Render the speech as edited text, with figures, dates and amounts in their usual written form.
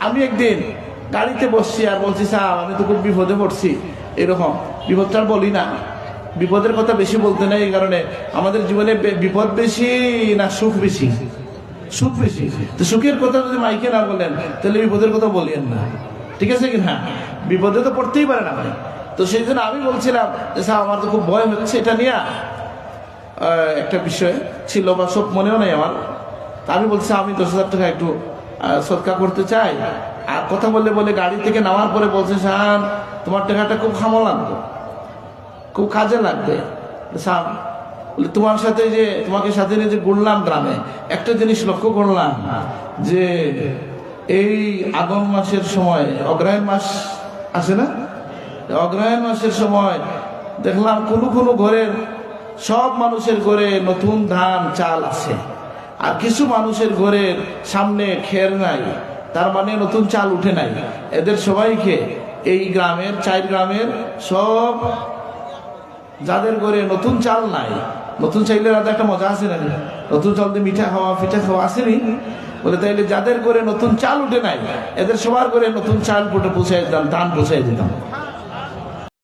আমি একদিন গাড়িতে বসছি আর বলছি স্যার আমি তো খুব বিপদে পড়ছি, এরকম বিপদটা আর বলি না, বিপদের কথা বেশি বলতে নাই, এই কারণে আমাদের জীবনে বিপদ বেশি না সুখ বেশি? সুখ বেশি। তো সুখের কথা যদি মাইকে না বলেন তাহলে বিপদের কথা বলিয়েন না, ঠিক আছে কি না? বিপদে তো পড়তেই পারে না ভাই। তো সেই জন্য আমি বলছিলাম যে স্যার আমার তো খুব ভয় হচ্ছে, এটা নিয়ে একটা বিষয় ছিল বা সব মনেও নেই আমার। তা আমি বলছি আমি 10,000 টাকা একটু সৎকার করতে চাই। আর কথা বললে বলে গাড়ি থেকে নামার পরে বলছে স্যার তোমার টাকাটা খুব খামো লাগবে, খুব কাজে লাগবে। স্যার বলে তোমার সাথে যে তোমাকে সাথে নিয়ে যে ঘুরলাম গ্রামে, একটা জিনিস লক্ষ্য করলাম যে এই আগম মাসের সময় অগ্রহায়ণ মাস আছে না, অগ্রহায়ণ মাসের সময় দেখলাম কোনো কোনো ঘরের, সব মানুষের ঘরে নতুন ধান চাল আছে, আর কিছু মানুষের ঘরের সামনে খের নাই, তার মানে নতুন চাল উঠে নাই। এদের সবাইকে এই গ্রামের 4 গ্রামের সব যাদের ঘরে নতুন চাল নাই, নতুন চাইলের আলাদা একটা মজা আছে না, নতুন চাল দিয়ে মিঠা খাওয়া পিঠা খাওয়া আসেনি বলে, তাইলে যাদের ঘরে নতুন চাল উঠে নাই এদের সবার ঘরে নতুন চাল পুটে পৌঁছাই দিতাম, ধান পৌঁছাই দিতাম।